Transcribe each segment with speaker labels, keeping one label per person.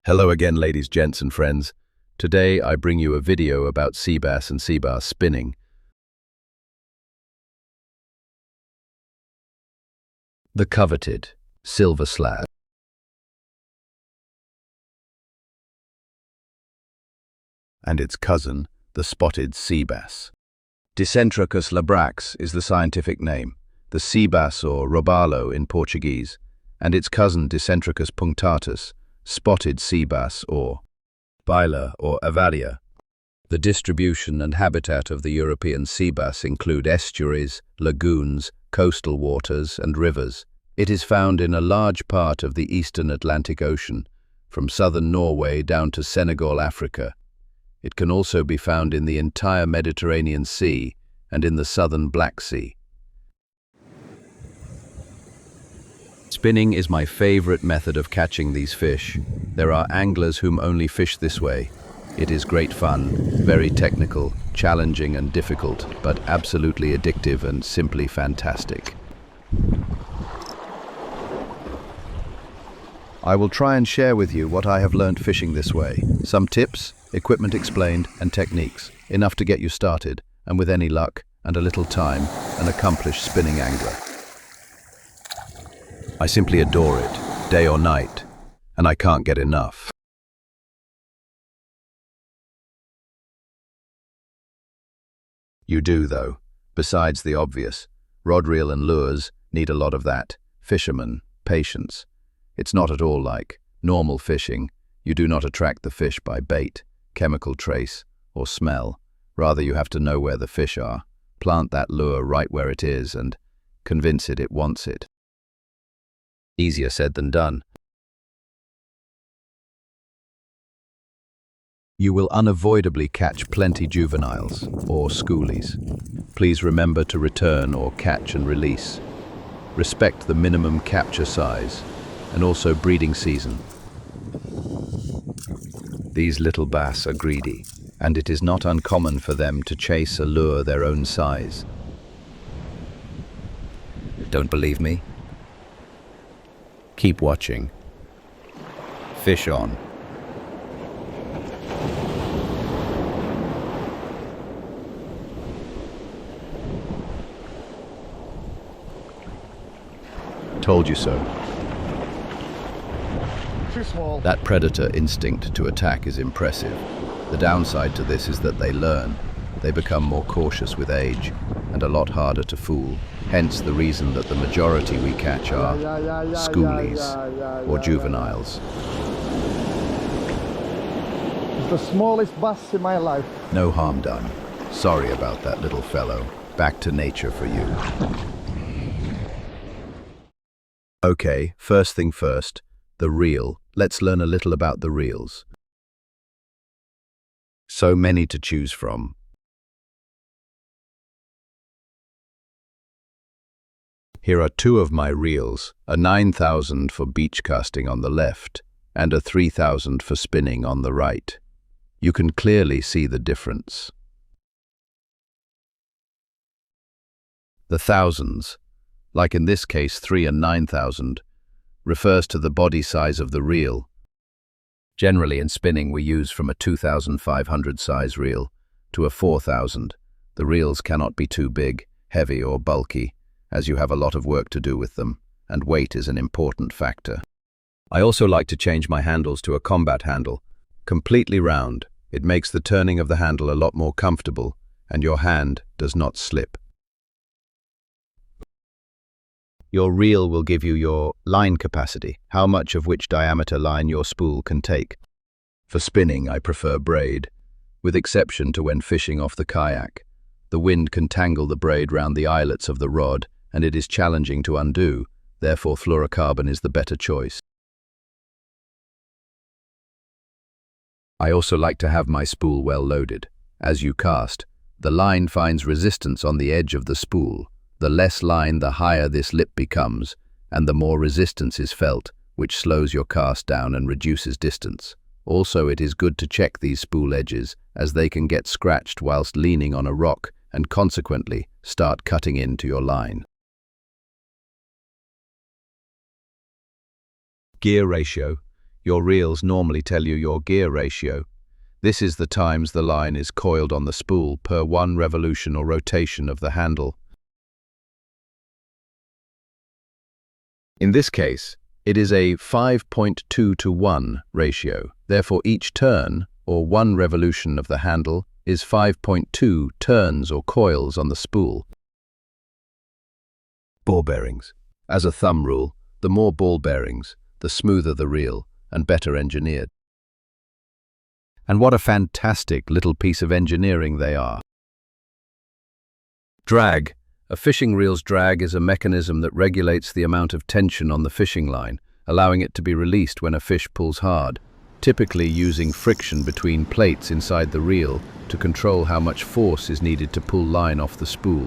Speaker 1: Hello again, ladies, gents, and friends. Today I bring you a video about sea bass and Seabass spinning. The coveted silver slab. And its cousin, the spotted sea bass. Dicentricus labrax is the scientific name, the sea bass or robalo in Portuguese, and its cousin Dicentricus punctatus, spotted sea bass or biler or avaria. The distribution and habitat of the European sea bass include estuaries, lagoons, coastal waters, and rivers. It is found in a large part of the eastern Atlantic Ocean, from southern Norway down to Senegal, Africa. It can also be found in the entire Mediterranean Sea and in the southern Black Sea. Spinning is my favorite method of catching these fish. There are anglers whom only fish this way. It is great fun, very technical, challenging and difficult, but absolutely addictive and simply fantastic. I will try and share with you what I have learned fishing this way. Some tips, equipment explained, and techniques, enough to get you started, and with any luck and a little time, an accomplished spinning angler. I simply adore it, day or night, and I can't get enough. You do, though. Besides the obvious, rod reel and lures need a lot of that. Fishermen, patience. It's not at all like normal fishing. You do not attract the fish by bait, chemical trace, or smell. Rather, you have to know where the fish are, plant that lure right where it is, and convince it wants it. Easier said than done. You will unavoidably catch plenty juveniles, or schoolies. Please remember to return or catch and release. Respect the minimum capture size, and also breeding season. These little bass are greedy, and it is not uncommon for them to chase a lure their own size. Don't believe me? Keep watching. Fish on. Told you so.
Speaker 2: Too small.
Speaker 1: That predator instinct to attack is impressive. The downside to this is that they learn. They become more cautious with age and a lot harder to fool. Hence the reason that the majority we catch are schoolies or juveniles.
Speaker 2: It's the smallest bass in my life.
Speaker 1: No harm done. Sorry about that little fellow. Back to nature for you. Okay, first thing first, the reel. Let's learn a little about the reels. So many to choose from. Here are two of my reels, a 9,000 for beach casting on the left and a 3,000 for spinning on the right. You can clearly see the difference. The thousands, like in this case 3 and 9,000, refers to the body size of the reel. Generally in spinning we use from a 2,500 size reel to a 4,000. The reels cannot be too big, heavy or bulky, as you have a lot of work to do with them, and weight is an important factor. I also like to change my handles to a combat handle, completely round. It makes the turning of the handle a lot more comfortable, and your hand does not slip. Your reel will give you your line capacity, how much of which diameter line your spool can take. For spinning, I prefer braid, with exception to when fishing off the kayak. The wind can tangle the braid round the eyelets of the rod, and it is challenging to undo, therefore fluorocarbon is the better choice. I also like to have my spool well loaded. As you cast, the line finds resistance on the edge of the spool. The less line, the higher this lip becomes, and the more resistance is felt, which slows your cast down and reduces distance. Also, it is good to check these spool edges, as they can get scratched whilst leaning on a rock and consequently start cutting into your line. Gear ratio. Your reels normally tell you your gear ratio. This is the times the line is coiled on the spool per 1 revolution or rotation of the handle. In this case, it is a 5.2 to 1 ratio. Therefore, each turn, or 1 revolution of the handle, is 5.2 turns or coils on the spool. Ball bearings. As a thumb rule, the more ball bearings, the smoother the reel and better engineered. And what a fantastic little piece of engineering they are. Drag. A fishing reel's drag is a mechanism that regulates the amount of tension on the fishing line, allowing it to be released when a fish pulls hard, typically using friction between plates inside the reel to control how much force is needed to pull line off the spool.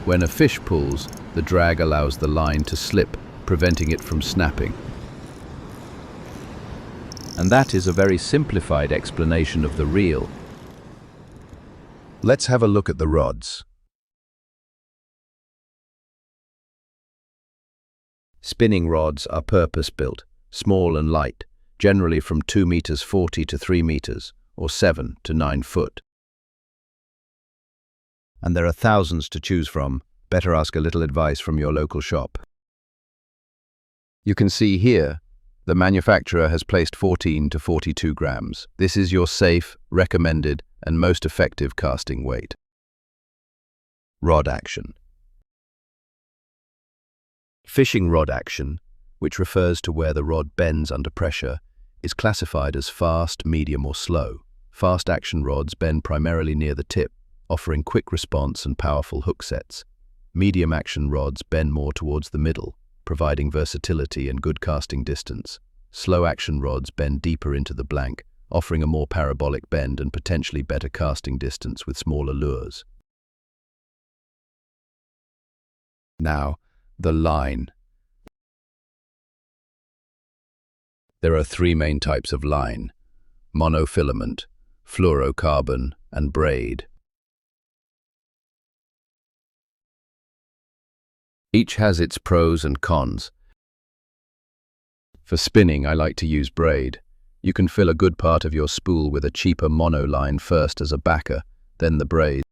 Speaker 1: When a fish pulls, the drag allows the line to slip, preventing it from snapping. And that is a very simplified explanation of the reel. Let's have a look at the rods. Spinning rods are purpose-built, small and light, generally from 2 meters 40 to 3 meters, or 7 to 9 foot. And there are thousands to choose from. Better ask a little advice from your local shop. You can see here, the manufacturer has placed 14 to 42 grams. This is your safe, recommended, and most effective casting weight. Rod action. Fishing rod action, which refers to where the rod bends under pressure, is classified as fast, medium, or slow. Fast action rods bend primarily near the tip, offering quick response and powerful hook sets. Medium action rods bend more towards the middle, providing versatility and good casting distance. Slow action rods bend deeper into the blank, offering a more parabolic bend and potentially better casting distance with smaller lures. Now, the line. There are 3 main types of line: monofilament, fluorocarbon, and braid. Each has its pros and cons. For spinning, I like to use braid. You can fill a good part of your spool with a cheaper mono line first as a backer, then the braid.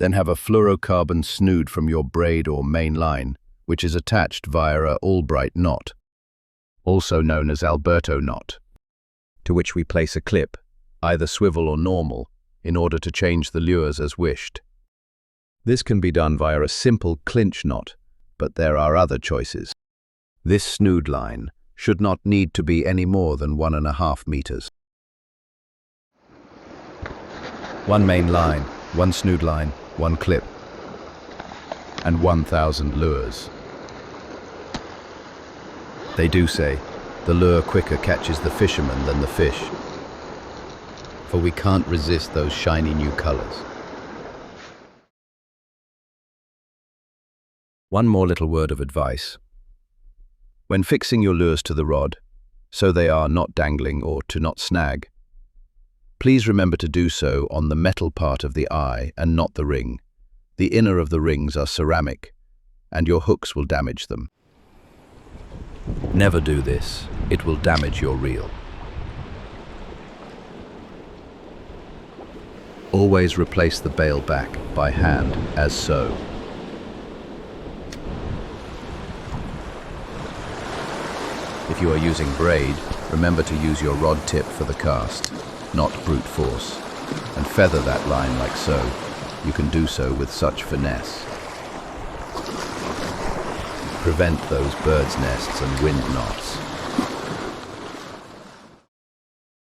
Speaker 1: Then have a fluorocarbon snood from your braid or main line, which is attached via a Albright knot, also known as Alberto knot, to which we place a clip, either swivel or normal, in order to change the lures as wished. This can be done via a simple clinch knot, but there are other choices. This snood line should not need to be any more than 1.5 meters. 1 main line, 1 snood line, 1 clip, and 1,000 lures. They do say, the lure quicker catches the fisherman than the fish, for we can't resist those shiny new colors. One more little word of advice. When fixing your lures to the rod, so they are not dangling or to not snag, please remember to do so on the metal part of the eye and not the ring. The inner of the rings are ceramic, and your hooks will damage them. Never do this. It will damage your reel. Always replace the bail back by hand, as so. If you are using braid, remember to use your rod tip for the cast, not brute force, and feather that line like so. You can do so with such finesse. Prevent those birds' nests and wind knots.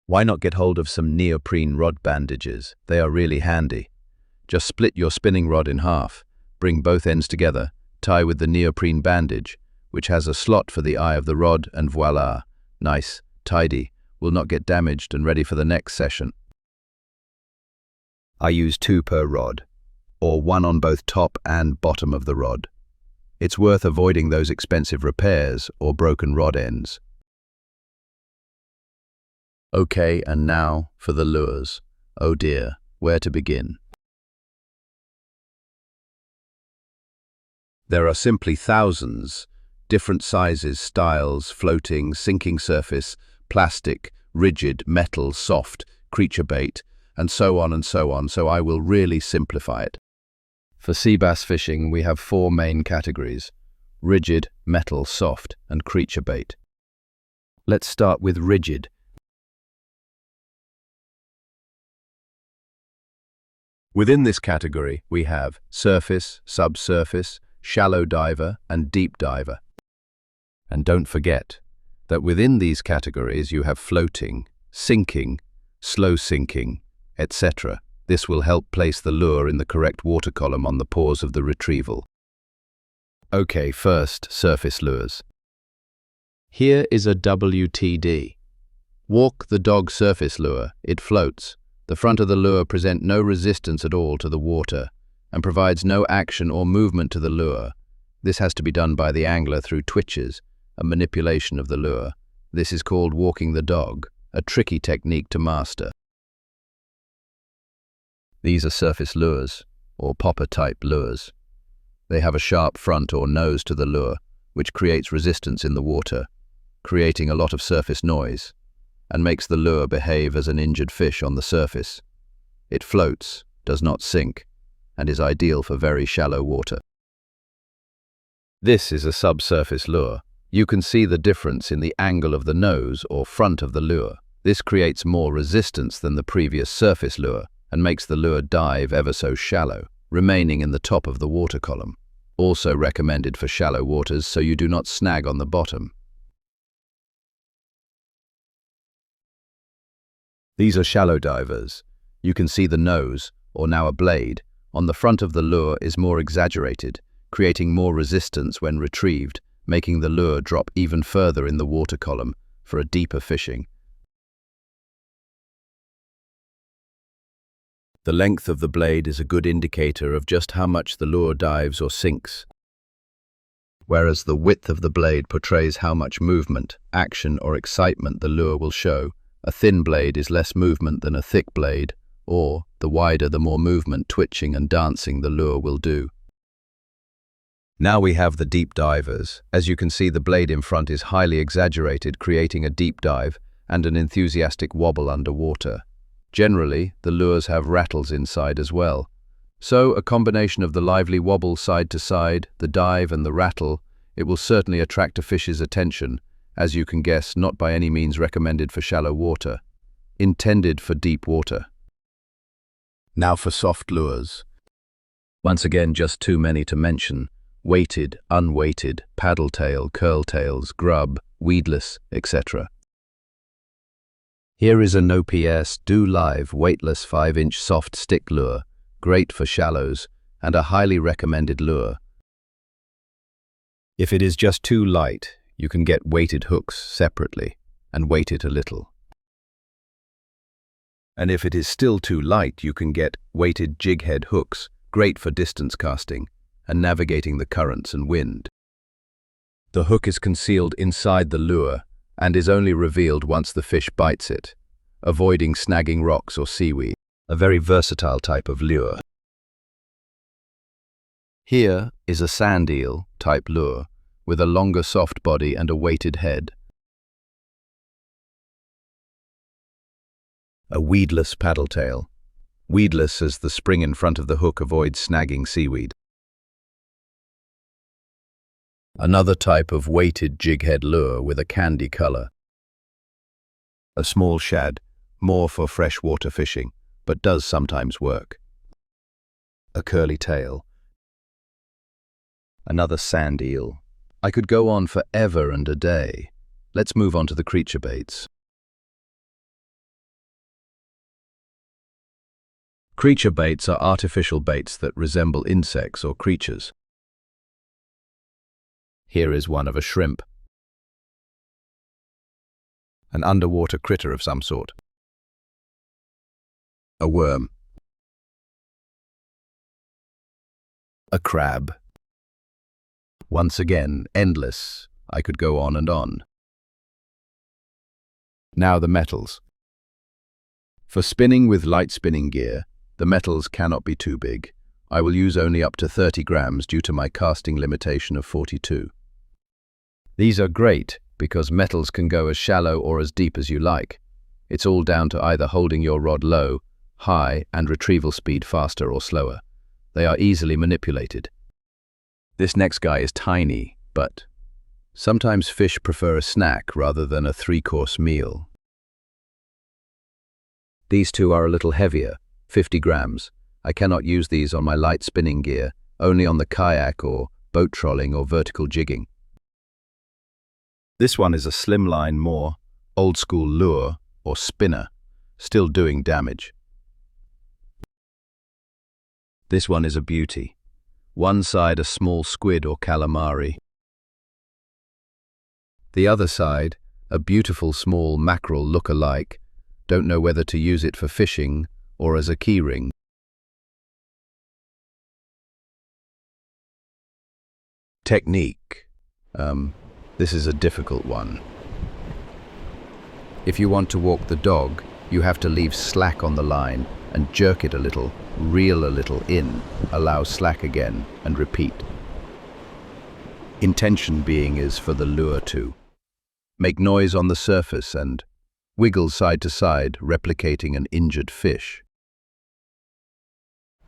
Speaker 1: Why not get hold of some neoprene rod bandages? They are really handy. Just split your spinning rod in half, bring both ends together, tie with the neoprene bandage, which has a slot for the eye of the rod, and voila, nice, tidy, will not get damaged and ready for the next session. I use 2 per rod, or 1 on both top and bottom of the rod. It's worth avoiding those expensive repairs or broken rod ends. Okay, and now for the lures. Oh dear, where to begin? There are simply thousands, different sizes, styles, floating, sinking surface, plastic, rigid, metal, soft, creature bait, and so on and so on, so I will really simplify it. For sea bass fishing, we have four main categories: rigid, metal, soft, and creature bait. Let's start with rigid. Within this category, we have surface, subsurface, shallow diver, and deep diver. And don't forget that within these categories you have floating, sinking, slow sinking, etc. This will help place the lure in the correct water column on the pause of the retrieval. Okay, first, surface lures. Here is a WTD. Walk the dog surface lure. It floats. The front of the lure presents no resistance at all to the water and provides no action or movement to the lure. This has to be done by the angler through twitches, a manipulation of the lure. This is called walking the dog, a tricky technique to master. These are surface lures, or popper-type lures. They have a sharp front or nose to the lure, which creates resistance in the water, creating a lot of surface noise, and makes the lure behave as an injured fish on the surface. It floats, does not sink, and is ideal for very shallow water. This is a subsurface lure. You can see the difference in the angle of the nose or front of the lure. This creates more resistance than the previous surface lure and makes the lure dive ever so shallow, remaining in the top of the water column. Also recommended for shallow waters so you do not snag on the bottom. These are shallow divers. You can see the nose, or now a blade, on the front of the lure is more exaggerated, creating more resistance when retrieved, making the lure drop even further in the water column for a deeper fishing. The length of the blade is a good indicator of just how much the lure dives or sinks, whereas the width of the blade portrays how much movement, action, or excitement the lure will show. A thin blade is less movement than a thick blade, or, the wider the more movement, twitching and dancing the lure will do. Now we have the deep divers. As you can see, the blade in front is highly exaggerated, creating a deep dive and an enthusiastic wobble underwater. Generally, the lures have rattles inside as well. So, a combination of the lively wobble side to side, the dive and the rattle, it will certainly attract a fish's attention. As you can guess, not by any means recommended for shallow water, intended for deep water. Now for soft lures. Once again, just too many to mention: weighted, unweighted, paddle tail, curl tails, grub, weedless, etc. Here is a no PS, do live, weightless 5-inch soft stick lure, great for shallows, and a highly recommended lure. If it is just too light, you can get weighted hooks separately and weight it a little. And if it is still too light, you can get weighted jig head hooks, great for distance casting and navigating the currents and wind. The hook is concealed inside the lure and is only revealed once the fish bites it, avoiding snagging rocks or seaweed. A very versatile type of lure. Here is a sand eel type lure with a longer soft body and a weighted head. A weedless paddle tail. Weedless as the spring in front of the hook avoids snagging seaweed. Another type of weighted jig head lure with a candy color. A small shad, more for freshwater fishing, but does sometimes work. A curly tail. Another sand eel. I could go on forever and a day. Let's move on to the creature baits. Creature baits are artificial baits that resemble insects or creatures. Here is one of a shrimp, an underwater critter of some sort. A worm. A crab. Once again, endless. I could go on and on. Now the metals. For spinning with light spinning gear, the metals cannot be too big. I will use only up to 30 grams due to my casting limitation of 42. These are great because metals can go as shallow or as deep as you like. It's all down to either holding your rod low, high, and retrieval speed faster or slower. They are easily manipulated. This next guy is tiny, but sometimes fish prefer a snack rather than a 3-course meal. These two are a little heavier, 50 grams. I cannot use these on my light spinning gear, only on the kayak or boat trolling or vertical jigging. This one is a slimline, more old-school lure or spinner, still doing damage. This one is a beauty. One side a small squid or calamari. The other side, a beautiful small mackerel look-alike. Don't know whether to use it for fishing or as a keyring. Technique. This is a difficult one. If you want to walk the dog, you have to leave slack on the line and jerk it a little, reel a little in, allow slack again, and repeat. Intention being is for the lure to make noise on the surface and wiggle side to side, replicating an injured fish.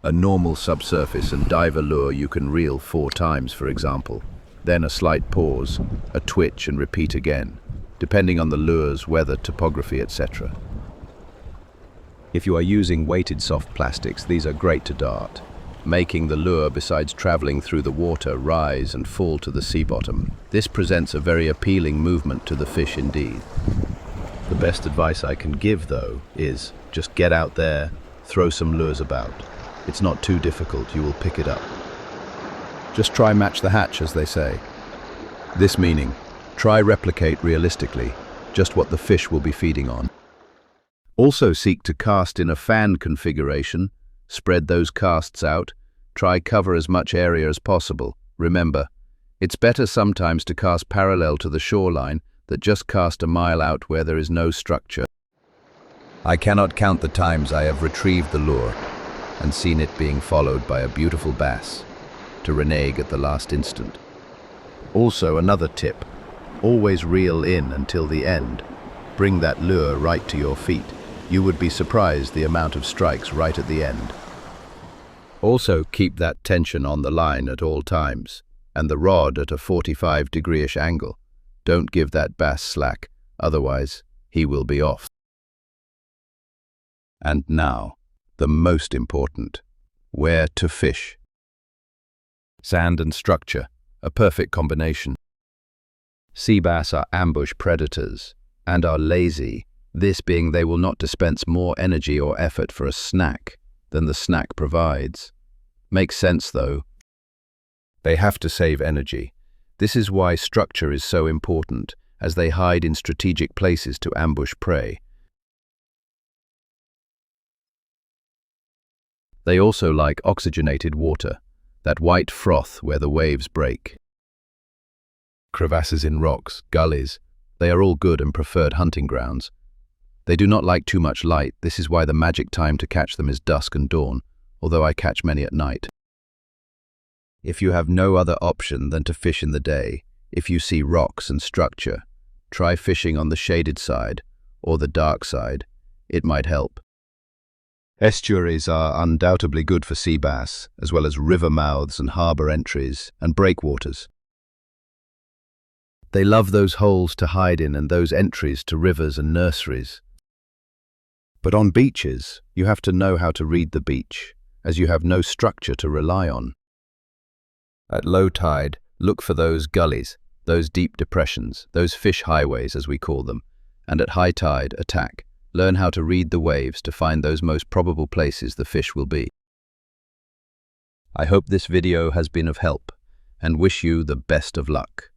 Speaker 1: A normal subsurface and diver lure you can reel 4 times, for example. Then a slight pause, a twitch, and repeat again, depending on the lure's weather, topography, etc. If you are using weighted soft plastics, these are great to dart, making the lure, besides traveling through the water, rise and fall to the sea bottom. This presents a very appealing movement to the fish indeed. The best advice I can give, though, is just get out there, throw some lures about. It's not too difficult, you will pick it up. Just try match the hatch, as they say. This meaning, try replicate realistically just what the fish will be feeding on. Also seek to cast in a fan configuration, spread those casts out, try cover as much area as possible. Remember, it's better sometimes to cast parallel to the shoreline than just cast a mile out where there is no structure. I cannot count the times I have retrieved the lure and seen it being followed by a beautiful bass to renege at the last instant. Also, another tip, always reel in until the end. Bring that lure right to your feet. You would be surprised the amount of strikes right at the end. Also, keep that tension on the line at all times, and the rod at a 45-degree-ish angle. Don't give that bass slack, otherwise he will be off. And now, the most important, where to fish. Sand and structure, a perfect combination. Sea bass are ambush predators and are lazy, this being they will not dispense more energy or effort for a snack than the snack provides. Makes sense though. They have to save energy. This is why structure is so important, as they hide in strategic places to ambush prey. They also like oxygenated water, that white froth where the waves break. Crevasses in rocks, gullies, they are all good and preferred hunting grounds. They do not like too much light, this is why the magic time to catch them is dusk and dawn, although I catch many at night. If you have no other option than to fish in the day, if you see rocks and structure, try fishing on the shaded side or the dark side. It might help. Estuaries are undoubtedly good for sea bass, as well as river mouths and harbour entries and breakwaters. They love those holes to hide in and those entries to rivers and nurseries. But on beaches, you have to know how to read the beach, as you have no structure to rely on. At low tide, look for those gullies, those deep depressions, those fish highways as we call them, and at high tide, attack. Learn how to read the waves to find those most probable places the fish will be. I hope this video has been of help, and wish you the best of luck.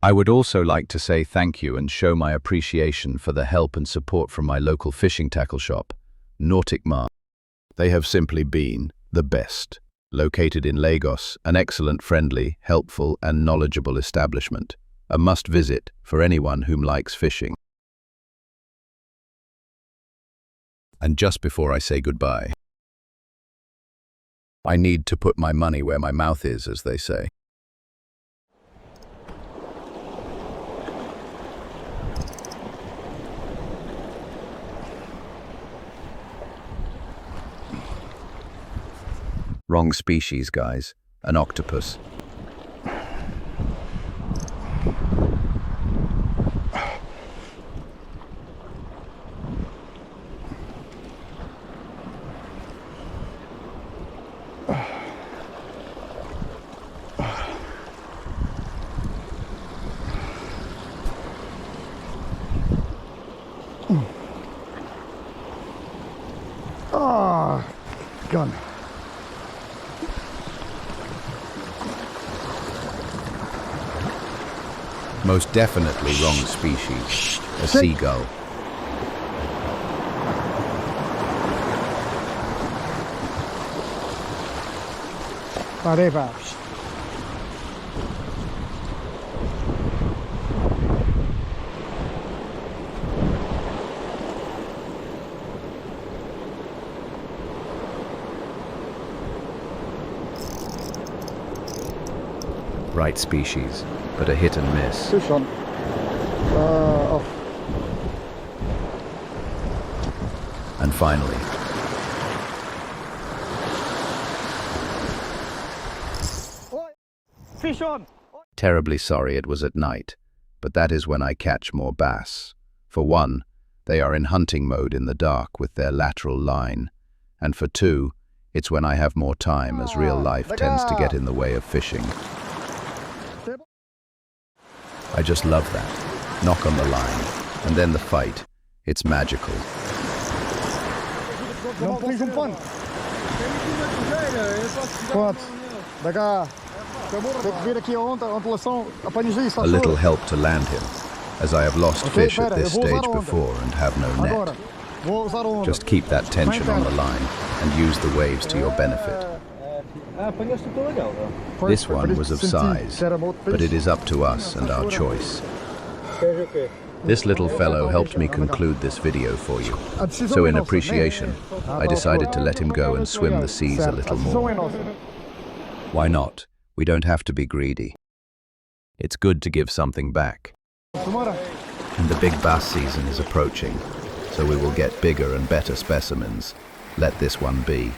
Speaker 1: I would also like to say thank you and show my appreciation for the help and support from my local fishing tackle shop, Nautic Mart. They have simply been the best. Located in Lagos, an excellent, friendly, helpful and knowledgeable establishment. a must-visit for anyone who likes fishing. And just before I say goodbye, I need to put my money where my mouth is, as they say. Wrong species, guys. An octopus.
Speaker 2: Ah, gone.
Speaker 1: Most definitely wrong species. A seagull.
Speaker 2: Pareva.
Speaker 1: Right species, but a hit and miss.
Speaker 2: Fish on. Off.
Speaker 1: And finally,
Speaker 2: Fish on.
Speaker 1: terribly sorry it was at night, but that is when I catch more bass. For one, they are in hunting mode in the dark with their lateral line, and for two, it's when I have more time as real life tends to get in the way of fishing. I just love that. Knock on the line, and then the fight. It's magical. A little help to land him, as I have lost fish at this stage before and have no net. Just keep that tension on the line and use the waves to your benefit. This one was of size, but it is up to us and our choice. This little fellow helped me conclude this video for you, so in appreciation, I decided to let him go and swim the seas a little more. Why not? We don't have to be greedy. It's good to give something back. And the big bass season is approaching, so we will get bigger and better specimens. Let this one be.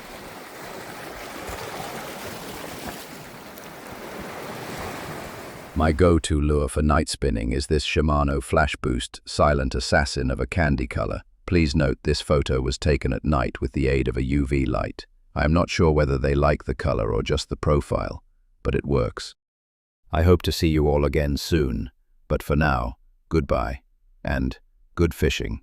Speaker 1: My go-to lure for night spinning is this Shimano Flash Boost Silent Assassin of a candy color. Please note this photo was taken at night with the aid of a UV light. I am not sure whether they like the color or just the profile, but it works. I hope to see you all again soon, but for now, goodbye, and good fishing.